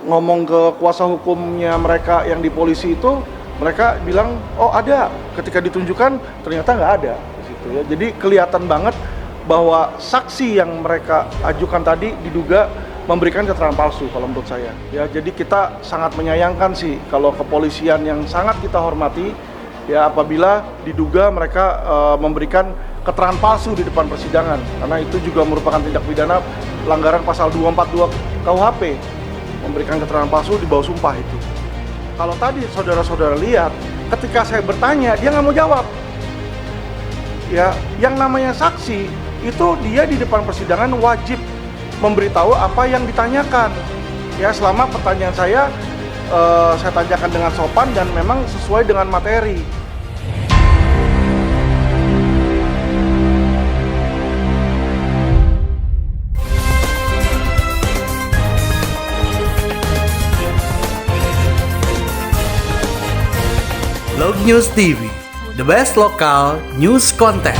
ngomong ke kuasa hukumnya mereka yang di polisi itu, mereka bilang, oh ada. Ketika ditunjukkan, ternyata nggak ada. Gitu ya. Jadi kelihatan banget bahwa saksi yang mereka ajukan tadi diduga memberikan keterangan palsu kalau menurut saya. Ya, jadi kita sangat menyayangkan sih kalau kepolisian yang sangat kita hormati, ya apabila diduga mereka memberikan keterangan palsu di depan persidangan, karena itu juga merupakan tindak pidana pelanggaran pasal 242 KUHP, memberikan keterangan palsu di bawah sumpah itu. Kalau tadi saudara-saudara lihat, ketika saya bertanya, dia nggak mau jawab. Ya, yang namanya saksi itu dia di depan persidangan wajib memberitahu apa yang ditanyakan. Ya, selama pertanyaan saya tanyakan dengan sopan dan memang sesuai dengan materi. Log News TV, the best local news content.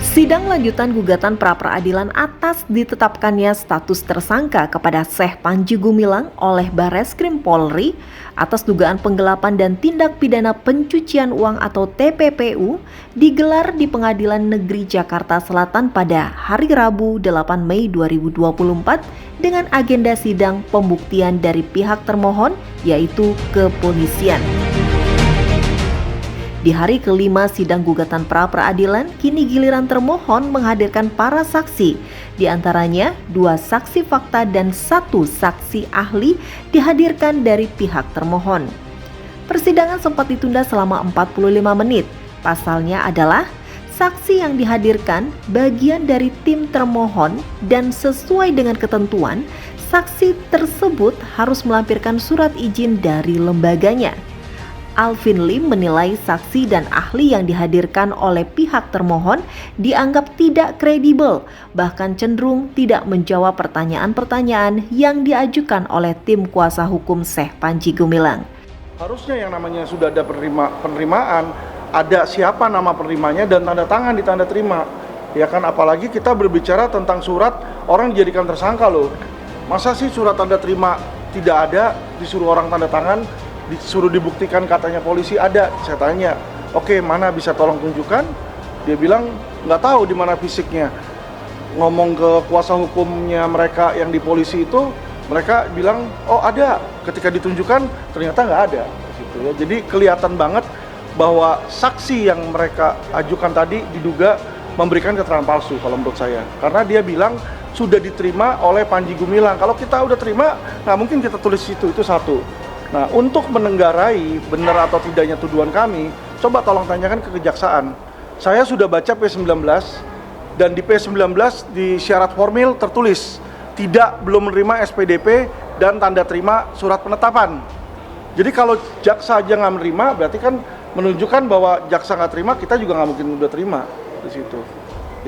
Sidang lanjutan gugatan pra-peradilan atas ditetapkannya status tersangka kepada Syekh Panji Gumilang oleh Barreskrim Polri atas dugaan penggelapan dan tindak pidana pencucian uang atau TPPU digelar di Pengadilan Negeri Jakarta Selatan pada hari Rabu 8 Mei 2024 dengan agenda sidang pembuktian dari pihak termohon yaitu kepolisian. Di hari kelima sidang gugatan pra-peradilan, kini giliran termohon menghadirkan para saksi, di antaranya 2 saksi fakta dan 1 saksi ahli dihadirkan dari pihak termohon. Persidangan sempat ditunda selama 45 menit. Pasalnya adalah saksi yang dihadirkan bagian dari tim termohon dan sesuai dengan ketentuan, saksi tersebut harus melampirkan surat izin dari lembaganya. Alvin Lim menilai saksi dan ahli yang dihadirkan oleh pihak termohon dianggap tidak kredibel, bahkan cenderung tidak menjawab pertanyaan-pertanyaan yang diajukan oleh tim kuasa hukum Syekh Panji Gumilang. Harusnya yang namanya sudah ada penerimaan, ada siapa nama penerimanya dan tanda tangan di tanda terima. Ya kan, apalagi kita berbicara tentang surat orang dijadikan tersangka loh. Masa sih surat tanda terima tidak ada, disuruh orang tanda tangan, disuruh dibuktikan katanya polisi ada. Saya tanya, oke, mana bisa tolong tunjukkan? Dia bilang nggak tahu di mana fisiknya. Ngomong ke kuasa hukumnya mereka yang di polisi itu, mereka bilang oh ada. Ketika ditunjukkan ternyata nggak ada. Gitu ya. Jadi kelihatan banget bahwa saksi yang mereka ajukan tadi diduga memberikan keterangan palsu kalau menurut saya. Karena dia bilang sudah diterima oleh Panji Gumilang. Kalau kita udah terima, nggak mungkin kita tulis itu satu. Nah, untuk menenggarai benar atau tidaknya tuduhan kami, coba tolong tanyakan ke kejaksaan. Saya sudah baca P19 dan di P19 di syarat formil tertulis belum menerima SPDP dan tanda terima surat penetapan. Jadi kalau jaksa aja nggak menerima, berarti kan menunjukkan bahwa jaksa nggak terima, kita juga nggak mungkin udah terima di situ.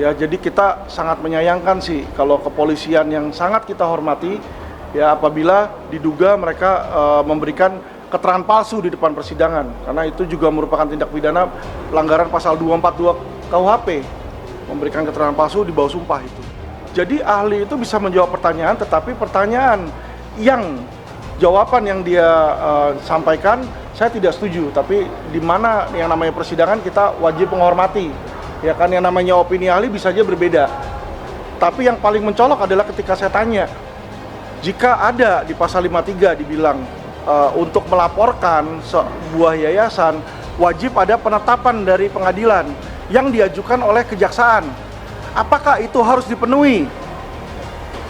Ya, jadi kita sangat menyayangkan sih kalau kepolisian yang sangat kita hormati, ya apabila diduga mereka memberikan keterangan palsu di depan persidangan, karena itu juga merupakan tindak pidana pelanggaran pasal 242 KUHP, memberikan keterangan palsu di bawah sumpah itu. Jadi ahli itu bisa menjawab pertanyaan, tetapi pertanyaan yang jawaban yang dia sampaikan saya tidak setuju. Tapi di mana yang namanya persidangan kita wajib menghormati, ya kan, yang namanya opini ahli bisa saja berbeda. Tapi yang paling mencolok adalah ketika saya tanya, jika ada di pasal 53 dibilang untuk melaporkan sebuah yayasan wajib ada penetapan dari pengadilan yang diajukan oleh kejaksaan. Apakah itu harus dipenuhi?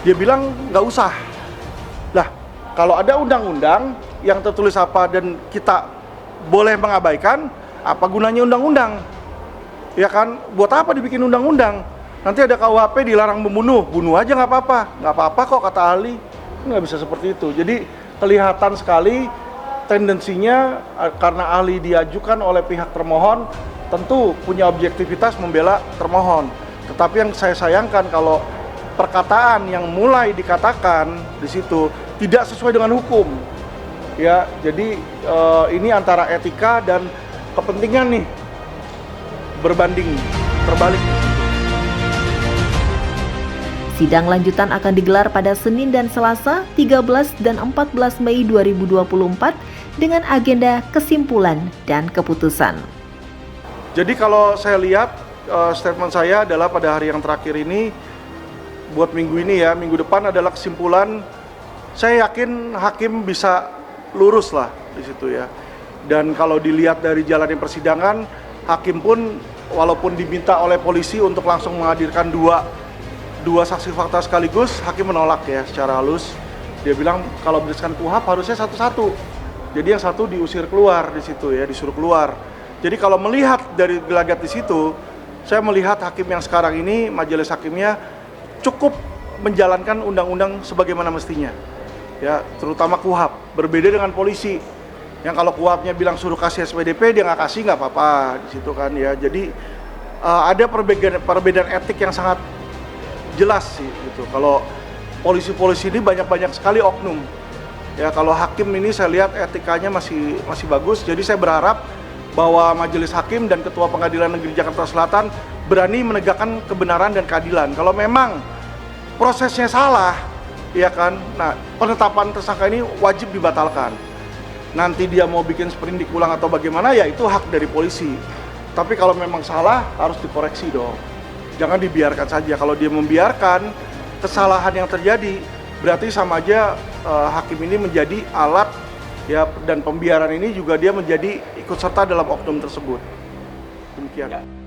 Dia bilang nggak usah. Lah, kalau ada undang-undang yang tertulis apa dan kita boleh mengabaikan, apa gunanya undang-undang? Ya kan, buat apa dibikin undang-undang? Nanti ada KUHP dilarang membunuh, bunuh aja nggak apa-apa kok kata ahli. Nggak bisa seperti itu. Jadi kelihatan sekali tendensinya karena ahli diajukan oleh pihak termohon, tentu punya objektivitas membela termohon. Tetapi yang saya sayangkan kalau perkataan yang mulai dikatakan di situ tidak sesuai dengan hukum. Ya, jadi ini antara etika dan kepentingan nih berbanding terbalik. Sidang lanjutan akan digelar pada Senin dan Selasa 13 dan 14 Mei 2024 dengan agenda kesimpulan dan keputusan. Jadi kalau saya lihat statement saya adalah pada hari yang terakhir ini, buat minggu ini ya, minggu depan adalah kesimpulan. Saya yakin hakim bisa lurus lah di situ ya. Dan kalau dilihat dari jalannya persidangan, hakim pun walaupun diminta oleh polisi untuk langsung menghadirkan dua saksi fakta sekaligus, hakim menolak ya secara halus. Dia bilang kalau berdasarkan KUHP harusnya satu-satu. Jadi yang satu diusir keluar di situ ya, disuruh keluar. Jadi kalau melihat dari gelagat di situ, saya melihat hakim yang sekarang ini, majelis hakimnya cukup menjalankan undang-undang sebagaimana mestinya. Ya, terutama KUHP. Berbeda dengan polisi yang kalau KUHP-nya bilang suruh kasih SPDP, dia nggak kasih nggak apa-apa di situ kan ya. Jadi ada perbedaan etik yang sangat jelas sih gitu. Kalau polisi-polisi ini banyak sekali oknum. Ya, kalau hakim ini saya lihat etikanya masih bagus. Jadi saya berharap bahwa majelis hakim dan Ketua Pengadilan Negeri Jakarta Selatan berani menegakkan kebenaran dan keadilan. Kalau memang prosesnya salah, ya kan, nah penetapan tersangka ini wajib dibatalkan. Nanti dia mau bikin sprindik ulang atau bagaimana, ya itu hak dari polisi. Tapi kalau memang salah, harus dikoreksi dong. Jangan dibiarkan saja. Kalau dia membiarkan kesalahan yang terjadi, berarti sama aja hakim ini menjadi alat ya, dan pembiaran ini juga dia menjadi ikut serta dalam oknum tersebut. Demikian.